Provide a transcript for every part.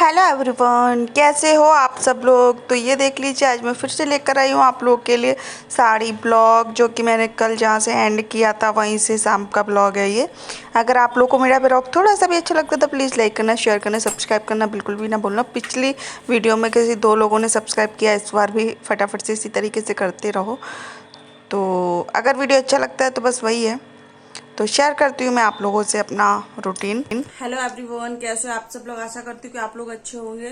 Hello everyone, कैसे हो आप सब लोग। तो ये देख लीजिए, आज मैं फिर से लेकर आई हूँ आप लोग के लिए साड़ी ब्लॉग, जो कि मैंने कल जहाँ से एंड किया था वहीं से शाम का ब्लॉग है ये। अगर आप लोग को मेरा ब्लॉग थोड़ा सा भी अच्छा लगता है तो प्लीज़ लाइक करना, शेयर करना, सब्सक्राइब करना बिल्कुल भी ना भूलना। पिछली वीडियो में किसी 2 लोगों ने सब्सक्राइब किया, इस बार भी फटाफट से इसी तरीके से करते रहो। तो अगर वीडियो अच्छा लगता है तो बस वही है, तो शेयर करती हूँ मैं आप लोगों से अपना रूटीन। हेलो एवरीवन, कैसे हो आप सब लोग। आशा करती हूँ कि आप लोग अच्छे होंगे।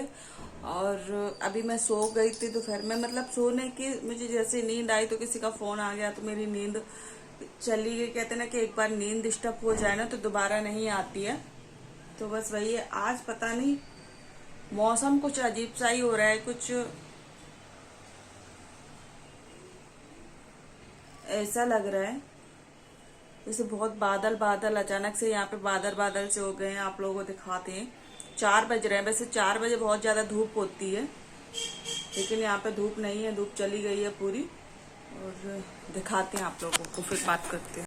और अभी मैं सो गई थी दोपहर में, मतलब सोने की मुझे जैसे नींद आई तो किसी का फोन आ गया तो मेरी नींद चली गई। कहते ना कि एक बार नींद डिस्टर्ब हो जाए ना तो दोबारा नहीं आती है। तो बस वही है, आज पता नहीं मौसम कुछ अजीब सा ही हो रहा है, कुछ ऐसा लग रहा है जैसे बहुत बादल बादल अचानक से यहाँ पे बादल बादल से हो गए हैं। आप लोगों को दिखाते हैं, 4 बज रहे हैं। वैसे 4 बजे बहुत ज्यादा धूप होती है, लेकिन यहाँ पे धूप नहीं है, धूप चली गई है पूरी। और दिखाते हैं आप लोगों को, फिर बात करते हैं।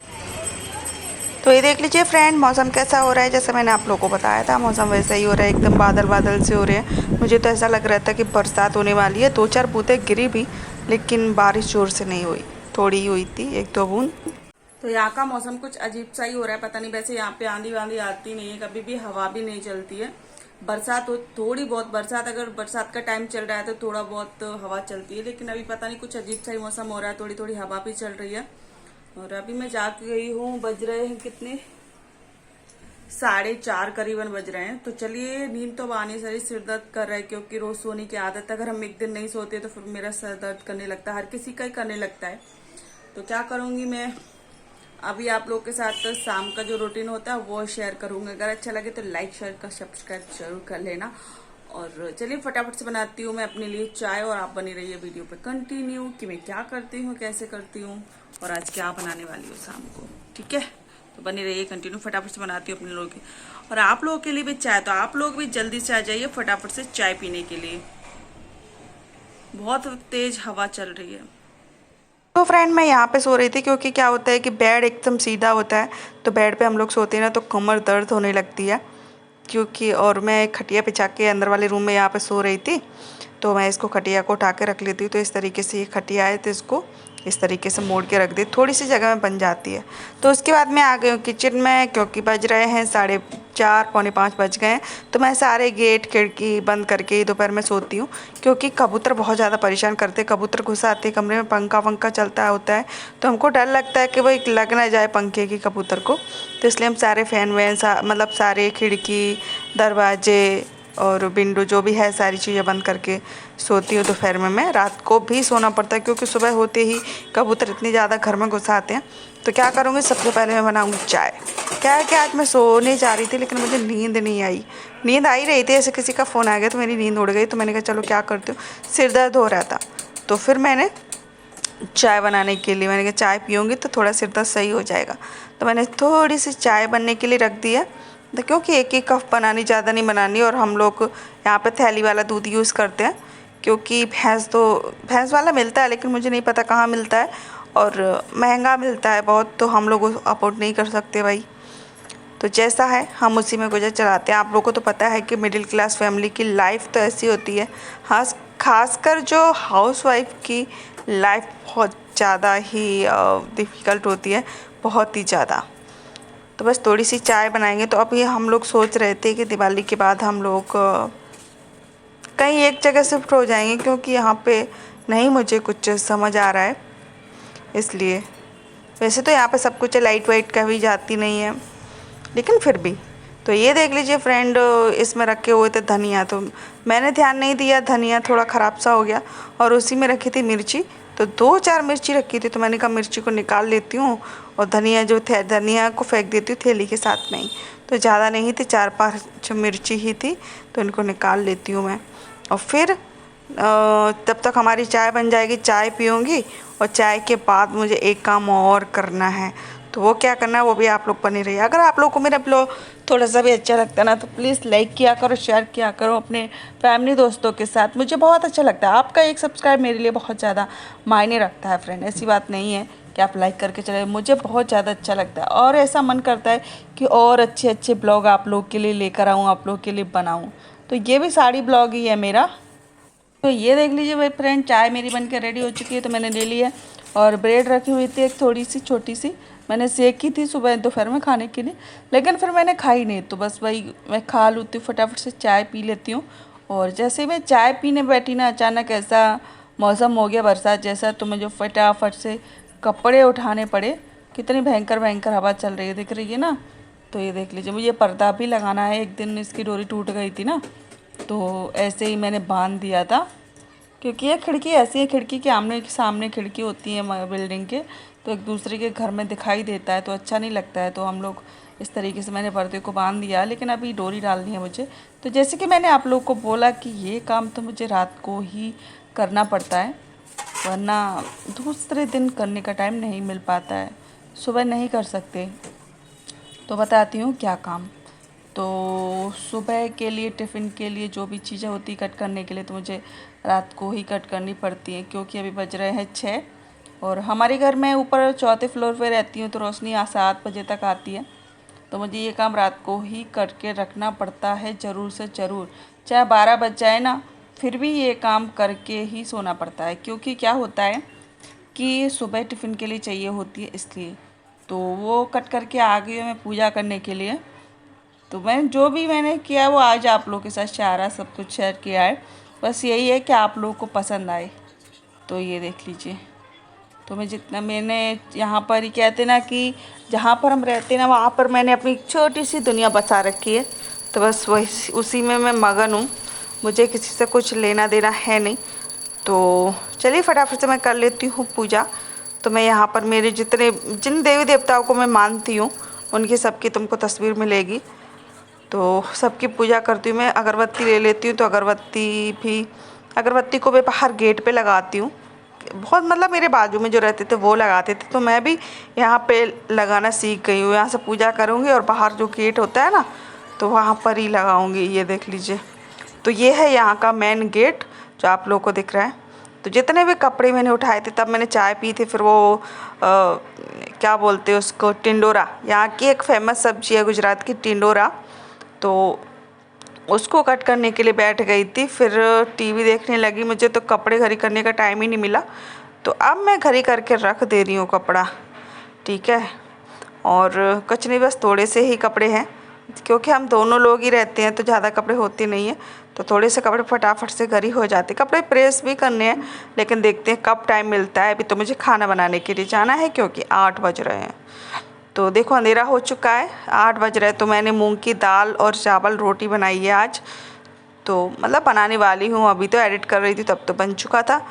तो ये देख लीजिए फ्रेंड, मौसम कैसा हो रहा है। जैसे मैंने आप लोगों को बताया था मौसम वैसा ही हो रहा है, एकदम बादल बादल से हो रहे हैं। मुझे तो ऐसा लग रहा था कि बरसात होने वाली है। 2-4 बूंदें गिरी भी, लेकिन बारिश जोर से नहीं हुई, थोड़ी ही हुई थी, 1-2 बूंद। तो यहाँ का मौसम कुछ अजीब सा ही हो रहा है, पता नहीं। वैसे यहाँ पे आंधी वांधी आती नहीं है, कभी भी हवा भी नहीं चलती है। बरसात हो, थोड़ी बहुत बरसात, अगर बरसात का टाइम चल रहा है तो थोड़ा बहुत हवा चलती है, लेकिन अभी पता नहीं कुछ अजीब सा ही मौसम हो रहा है। थोड़ी थोड़ी हवा भी चल रही है। और अभी मैं जाके गई हूँ, बज रहे हैं कितने, 4:30 करीबन बज रहे हैं। तो चलिए, नींद तो आनी सारी, सिर दर्द कर रहा है क्योंकि रोज सोने की आदत है। अगर हम एक दिन नहीं सोते तो फिर मेरा सर दर्द करने लगता है, हर किसी का ही करने लगता है। तो क्या करूंगी मैं, अभी आप लोग के साथ शाम का जो रूटीन होता है वो शेयर करूंगा। अगर अच्छा लगे तो लाइक शेयर का सब्सक्राइब जरूर कर लेना। और चलिए फटाफट से बनाती हूँ मैं अपने लिए चाय, और आप बनी रहिए वीडियो पे कंटिन्यू कि मैं क्या करती हूँ, कैसे करती हूँ, और आज क्या बनाने वाली हूँ शाम को। ठीक है, तो बनी रहिए कंटिन्यू। फटाफट से बनाती हूँ अपने लोगों की और आप लोगों के लिए भी चाय। तो आप लोग भी जल्दी से आ जाइए फटाफट से चाय पीने के लिए, बहुत तेज हवा चल रही है। तो फ्रेंड, मैं यहाँ पे सो रही थी क्योंकि क्या होता है कि बेड एकदम सीधा होता है, तो बेड पे हम लोग सोते हैं ना तो कमर दर्द होने लगती है। क्योंकि और मैं खटिया बिछा के अंदर वाले रूम में यहाँ पे सो रही थी, तो मैं इसको खटिया को उठा के रख लेती हूँ। तो इस तरीके से ये खटिया है, तो इसको इस तरीके से मोड़ के रख दी, थोड़ी सी जगह में बन जाती है। तो उसके बाद मैं आ गई हूँ किचन में, क्योंकि बज रहे हैं 4:30 पौने 5 बज गए हैं। तो मैं सारे गेट खिड़की बंद करके ही दोपहर में सोती हूँ, क्योंकि कबूतर बहुत ज़्यादा परेशान करते हैं। कबूतर घुस आते हैं कमरे में, पंखा वंखा चलता होता है, तो हमको डर लगता है कि वो एक लग ना जाए पंखे की कबूतर को। तो इसलिए हम सारे फैन वैन मतलब सारे खिड़की, दरवाजे और विंडो जो भी है सारी चीज़ें बंद करके सोती हूँ दोपहर में। मैं रात को भी सोना पड़ता है, क्योंकि सुबह होते ही कबूतर इतनी ज़्यादा घर में घुस आते हैं। तो क्या करूँगी, सबसे पहले मैं बनाऊँगी चाय। क्या है कि आज मैं सोने जा रही थी, लेकिन मुझे नींद नहीं आई। नींद आ ही रही थी, ऐसे किसी का फ़ोन आ गया तो मेरी नींद उड़ गई। तो मैंने कहा चलो क्या करती हूँ, सिर दर्द हो रहा था, तो फिर मैंने चाय बनाने के लिए मैंने कहा चाय पीऊँगी तो थोड़ा सिर दर्द सही हो जाएगा। तो मैंने थोड़ी सी चाय बनने के लिए रख दी है, तो क्योंकि एक ही कप बनानी, ज़्यादा नहीं बनानी। और हम लोग यहाँ पे थैली वाला दूध यूज़ करते हैं, क्योंकि भैंस वाला मिलता है, लेकिन मुझे नहीं पता कहाँ मिलता है, और महंगा मिलता है बहुत, तो हम लोग अफोर्ड नहीं कर सकते भाई। तो जैसा है हम उसी में गुजर चलाते हैं। आप लोगों को तो पता है कि मिडिल क्लास फैमिली की लाइफ तो ऐसी होती है। हाँ, खासकर जो हाउसवाइफ की लाइफ बहुत ज़्यादा ही डिफ़िकल्ट होती है, बहुत ही ज़्यादा। तो बस थोड़ी सी चाय बनाएंगे। तो अभी हम लोग सोच रहे थे कि दिवाली के बाद हम लोग कहीं एक जगह शिफ्ट हो जाएंगे, क्योंकि यहाँ पे नहीं मुझे कुछ समझ आ रहा है, इसलिए। वैसे तो यहाँ पे सब कुछ है, लाइट वाइट कभी जाती नहीं है, लेकिन फिर भी। तो ये देख लीजिए फ्रेंड, इसमें रखे हुए थे धनिया, तो मैंने ध्यान नहीं दिया, धनिया थोड़ा ख़राब सा हो गया। और उसी में रखी थी मिर्ची, तो 2-4 मिर्ची रखी थी, तो मैंने कहा मिर्ची को निकाल लेती हूँ, और धनिया जो थे धनिया को फेंक देती हूँ थैली के साथ में ही। तो ज़्यादा नहीं थी, 4-5 मिर्ची ही थी, तो इनको निकाल लेती हूँ मैं। और फिर तब तक हमारी चाय बन जाएगी, चाय पीऊँगी। और चाय के बाद मुझे एक काम और करना है, तो वो क्या करना है वो भी आप लोग बने रहिए। अगर आप लोग को मेरा ब्लॉग थोड़ा सा भी अच्छा लगता है ना, तो प्लीज़ लाइक किया करो, शेयर किया करो अपने फैमिली दोस्तों के साथ। मुझे बहुत अच्छा लगता है, आपका एक सब्सक्राइब मेरे लिए बहुत ज़्यादा मायने रखता है फ्रेंड। ऐसी बात नहीं है कि आप लाइक करके चले, मुझे बहुत ज़्यादा अच्छा लगता है, और ऐसा मन करता है कि और अच्छे अच्छे ब्लॉग आप लोग के लिए लेकर आऊँ, आप लोग के लिए बनाऊँ। तो ये भी साड़ी ब्लॉग ही है मेरा। तो ये देख लीजिए भाई फ्रेंड, चाय मेरी बन के रेडी हो चुकी है, तो मैंने ले लिया। और ब्रेड रखी हुई थी एक थोड़ी सी छोटी सी, मैंने सेक की थी सुबह दोपहर में खाने के लिए, लेकिन फिर मैंने खाई नहीं। तो बस वही मैं खा लूती हूँ, फटाफट से चाय पी लेती हूँ। और जैसे ही मैं चाय पीने बैठी ना, अचानक ऐसा मौसम हो गया बरसात जैसा, तो मुझे फटाफट से कपड़े उठाने पड़े। कितनी भयंकर भयंकर हवा चल रही है, दिख रही है ना। तो ये देख लीजिए, मुझे पर्दा भी लगाना है। एक दिन इसकी डोरी टूट गई थी ना, तो ऐसे ही मैंने बांध दिया था, क्योंकि ये खिड़की ऐसी है, खिड़की के आमने सामने खिड़की होती है बिल्डिंग के, तो एक दूसरे के घर में दिखाई देता है तो अच्छा नहीं लगता है। तो हम लोग इस तरीके से मैंने पर्दे को बांध दिया, लेकिन अभी डोरी डालनी है मुझे। तो जैसे कि मैंने आप लोग को बोला कि ये काम तो मुझे रात को ही करना पड़ता है, वरना दूसरे दिन करने का टाइम नहीं मिल पाता है, सुबह नहीं कर सकते। तो बताती हूँ क्या काम। तो सुबह के लिए टिफ़िन के लिए जो भी चीज़ें होती कट करने के लिए, तो मुझे रात को ही कट करनी पड़ती है, क्योंकि अभी बज रहे हैं 6। और हमारे घर में ऊपर चौथे फ्लोर पे रहती हूँ, तो रोशनी 7 बजे तक आती है। तो मुझे ये काम रात को ही करके रखना पड़ता है, ज़रूर से ज़रूर, चाहे 12 बज जाए ना, फिर भी ये काम करके ही सोना पड़ता है। क्योंकि क्या होता है कि सुबह टिफ़िन के लिए चाहिए होती है, इसलिए। तो वो कट करके आ गई हूँ मैं पूजा करने के लिए। तो मैं जो भी मैंने किया वो आज आप लोगों के साथ सारा सब कुछ शेयर किया है। बस यही है कि आप लोगों को पसंद आए। तो ये देख लीजिए, तो मैं जितना मैंने यहाँ पर ही कहते ना कि जहाँ पर हम रहते हैं ना, वहाँ पर मैंने अपनी छोटी सी दुनिया बसा रखी है। तो बस वही उसी में मैं मगन हूँ, मुझे किसी से कुछ लेना देना है नहीं। तो चलिए फटाफट से मैं कर लेती हूँ पूजा। तो मैं यहाँ पर मेरे जिन देवी देवताओं को मैं मानती हूँ, उनकी सबकी तुमको तस्वीर मिलेगी। तो सबकी पूजा करती हूँ मैं। अगरबत्ती ले लेती हूँ, तो अगरबत्ती को मैं बाहर गेट पे लगाती हूँ। बहुत मतलब मेरे बाजू में जो रहते थे वो लगाते थे, तो मैं भी यहाँ पे लगाना सीख गई हूँ। यहाँ से पूजा करूँगी और बाहर जो गेट होता है ना, तो वहाँ पर ही लगाऊँगी। ये देख लीजिए, तो ये है यहाँ का मेन गेट जो आप लोगों को दिख रहा है। तो जितने भी कपड़े मैंने उठाए थे, तब मैंने चाय पी थी, फिर वो क्या बोलते हैं उसको, टिंडोरा। यहाँ की एक फेमस सब्जी है गुजरात की, टिंडोरा। तो उसको कट करने के लिए बैठ गई थी, फिर टीवी देखने लगी। मुझे तो कपड़े घड़ी करने का टाइम ही नहीं मिला, तो अब मैं घड़ी करके रख दे रही हूँ कपड़ा, ठीक है। और कुछ नहीं, बस थोड़े से ही कपड़े हैं, क्योंकि हम दोनों लोग ही रहते हैं, तो ज़्यादा कपड़े होते नहीं हैं। तो थोड़े से कपड़े फटाफट से घड़ी हो जाते। कपड़े प्रेस भी करने हैं, लेकिन देखते हैं कब टाइम मिलता है। अभी तो मुझे खाना बनाने के लिए जाना है, क्योंकि 8 बज रहे हैं। तो देखो अंधेरा हो चुका है, 8 बज रहे हैं। तो मैंने मूंग की दाल और चावल रोटी बनाई है आज। तो मतलब बनाने वाली हूँ, अभी तो एडिट कर रही थी, तब तो बन चुका था।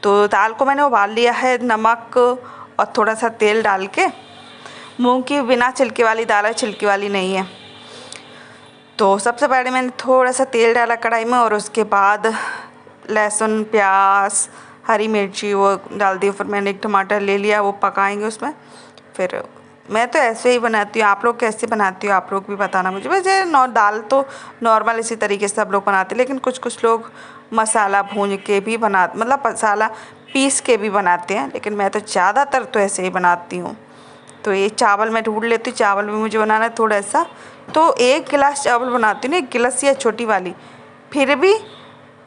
तो दाल को मैंने उबाल लिया है, नमक और थोड़ा सा तेल डाल के। मूंग की बिना छिलके वाली दाल है, छिलके वाली नहीं है। तो सबसे पहले मैंने थोड़ा सा तेल डाला कढ़ाई में, और उसके बाद लहसुन प्याज हरी मिर्ची वो डाल दी। फिर मैंने एक टमाटर ले लिया, वो पकाएंगे उसमें। फिर मैं तो ऐसे ही बनाती हूँ, आप लोग कैसे बनाती हो, आप लोग भी बताना मुझे। वैसे दाल तो नॉर्मल इसी तरीके से सब लोग बनाते हैं, लेकिन कुछ लोग मसाला भून के भी मतलब मसाला पीस के भी बनाते हैं, लेकिन मैं तो ज़्यादातर तो ऐसे ही बनाती हूँ। तो ये चावल मैं ढूंढ लेती हूँ, चावल भी मुझे बनाना है थोड़ा सा। तो 1 गिलास चावल बनाती हूँ ना, 1 गिलास या छोटी वाली, फिर भी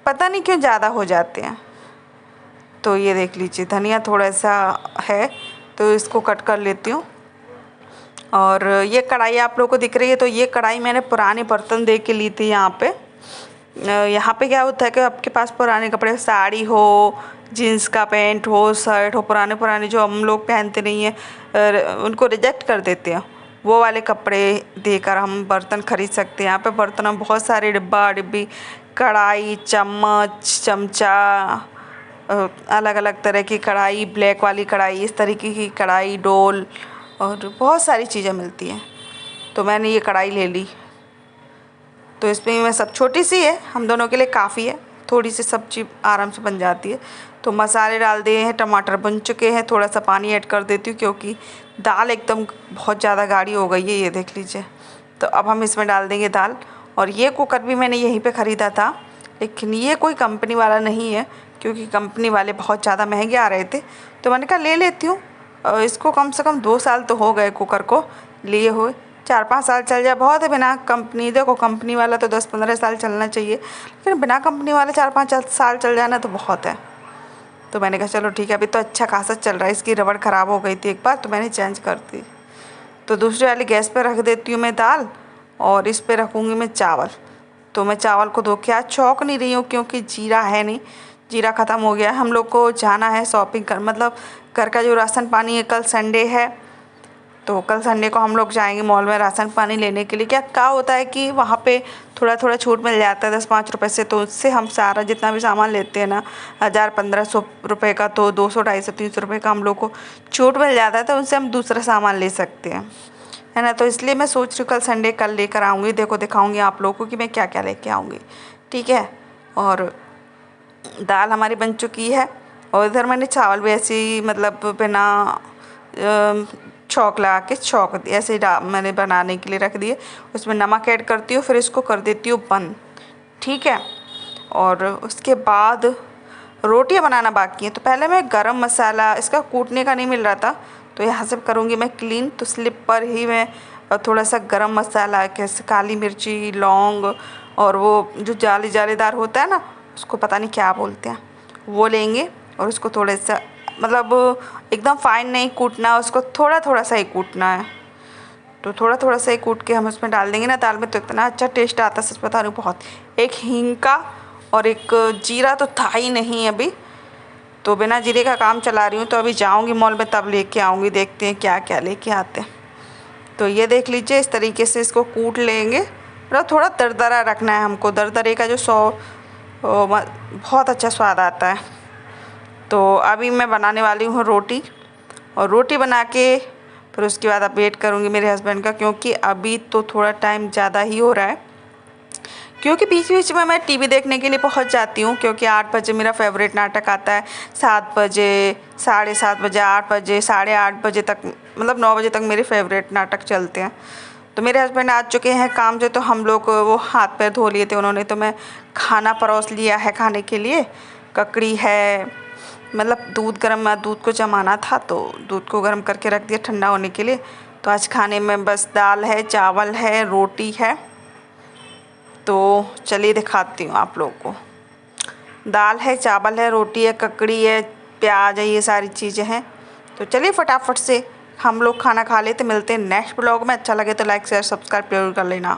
पता नहीं क्यों ज़्यादा हो जाते हैं। तो ये देख लीजिए, धनिया थोड़ा सा है, तो इसको कट कर लेती हूँ। और ये कढ़ाई आप लोगों को दिख रही है, तो ये कढ़ाई मैंने पुराने बर्तन दे के ली थी यहाँ पे। यहाँ पे क्या होता है कि आपके पास पुराने कपड़े, साड़ी हो, जीन्स का पैंट हो, शर्ट हो, पुराने जो हम लोग पहनते नहीं हैं, उनको रिजेक्ट कर देते हैं, वो वाले कपड़े देकर हम बर्तन खरीद सकते हैं। यहाँ पे बर्तन में बहुत सारे डिब्बा डिब्बी, कढ़ाई, चम्मच, चमचा, अलग अलग तरह की कढ़ाई, ब्लैक वाली कढ़ाई, इस तरीके की कढ़ाई, डोल, और बहुत सारी चीज़ें मिलती हैं। तो मैंने ये कढ़ाई ले ली। तो इसमें मैं सब छोटी सी है, हम दोनों के लिए काफ़ी है, थोड़ी सी सब्जी आराम से बन जाती है। तो मसाले डाल दिए हैं, टमाटर बन चुके हैं, थोड़ा सा पानी ऐड कर देती हूँ, क्योंकि दाल एकदम बहुत ज़्यादा गाढ़ी हो गई है, ये देख लीजिए। तो अब हम इसमें डाल देंगे दाल। और ये कुकर भी मैंने यहीं पे ख़रीदा था, लेकिन ये कोई कंपनी वाला नहीं है, क्योंकि कंपनी वाले बहुत ज़्यादा महंगे आ रहे थे। तो मैंने कहा ले लेती हूँ, इसको कम से कम 2 साल तो हो गए कुकर को लिए हुए, 4-5 साल चल जाए बहुत है। बिना कंपनी, देखो कंपनी वाला तो 10-15 साल चलना चाहिए, लेकिन बिना कंपनी वाला 4-5 साल चल जाना तो बहुत है। तो मैंने कहा चलो ठीक है, अभी तो अच्छा खासा चल रहा है। इसकी रबड़ ख़राब हो गई थी एक बार, तो मैंने चेंज कर दी। तो दूसरी वाली गैस पे रख देती हूँ मैं दाल, और इस पे रखूँगी मैं चावल। तो मैं चावल को धो के आज छौंक नहीं रही हूँ क्योंकि जीरा है नहीं, जीरा ख़त्म हो गया है। हम लोग को जाना है शॉपिंग कर, मतलब घर का जो राशन पानी है, कल संडे है तो कल संडे को हम लोग जाएंगे मॉल में राशन पानी लेने के लिए। क्या होता है कि वहाँ पे थोड़ा थोड़ा छूट मिल जाता है 10-5 रुपये से, तो उससे हम सारा जितना भी सामान लेते हैं ना, 1000-1500 रुपये का, तो 200, 250, 300 रुपये का हम लोग को छूट मिल जाता है, तो उनसे हम दूसरा सामान ले सकते हैं, है ना। तो इसलिए मैं सोच रही हूँ कल संडे कल लेकर आऊँगी। देखो दिखाऊँगी आप लोगों को कि मैं क्या क्या लेके आऊँगी, ठीक है। और दाल हमारी बन चुकी है, और इधर मैंने चावल भी ऐसे ही मतलब बिना छौंक लगा के ऐसे ही मैंने बनाने के लिए रख दिए। उसमें नमक ऐड करती हूँ, फिर इसको कर देती हूँ बंद, ठीक है। और उसके बाद रोटियां बनाना बाकी है। तो पहले मैं गरम मसाला, इसका कूटने का नहीं मिल रहा था, तो यहाँ से करूँगी मैं क्लीन। तो स्लिप पर ही मैं थोड़ा सा गरम मसाला, कैसे काली मिर्ची, लौंग, और वो जो जालीदार होता है ना, उसको पता नहीं क्या बोलते हैं, वो लेंगे। और उसको थोड़ा सा मतलब एकदम फाइन नहीं कूटना, उसको थोड़ा थोड़ा सा ही कूटना है। तो थोड़ा थोड़ा सा ही कूट के हम उसमें डाल देंगे ना दाल में, तो इतना अच्छा टेस्ट आता है, सच बता रही हूँ बहुत। एक हींग का और एक जीरा तो था ही नहीं अभी, तो बिना जीरे का काम चला रही हूँ। तो अभी जाऊँगी मॉल में तब लेके आऊँगी, देखते हैं क्या क्या लेके आते हैं। तो ये देख लीजिए, इस तरीके से इसको कूट लेंगे। मतलब थोड़ा दरदरा रखना है हमको, दरदरे का जो बहुत अच्छा स्वाद आता है। तो अभी मैं बनाने वाली हूँ रोटी, और रोटी बना के फिर उसके बाद अब वेट करूँगी मेरे हस्बैंड का, क्योंकि अभी तो थोड़ा टाइम ज़्यादा ही हो रहा है। क्योंकि बीच बीच में मैं टीवी देखने के लिए पहुंच जाती हूँ, क्योंकि 8 बजे मेरा फेवरेट नाटक आता है, 7 बजे, 7:30 बजे, 8 बजे, 8:30 बजे तक, मतलब 9 बजे तक मेरे फेवरेट नाटक चलते हैं। तो मेरे हस्बैंड आ चुके हैं काम से, तो हम लोग वो हाथ पैर धो लिए थे उन्होंने, तो मैं खाना परोस लिया है खाने के लिए। ककड़ी है, मतलब दूध को जमाना था, तो दूध को गर्म करके रख दिया ठंडा होने के लिए। तो आज खाने में बस दाल है, चावल है, रोटी है। तो चलिए दिखाती हूँ आप लोगों को। दाल है, चावल है, रोटी है, ककड़ी है, प्याज है, ये सारी चीज़ें हैं। तो चलिए फटाफट से हम लोग खाना खा लेते, मिलते हैं नेक्स्ट ब्लॉग में। अच्छा लगे तो लाइक शेयर सब्सक्राइब जरूर कर लेना।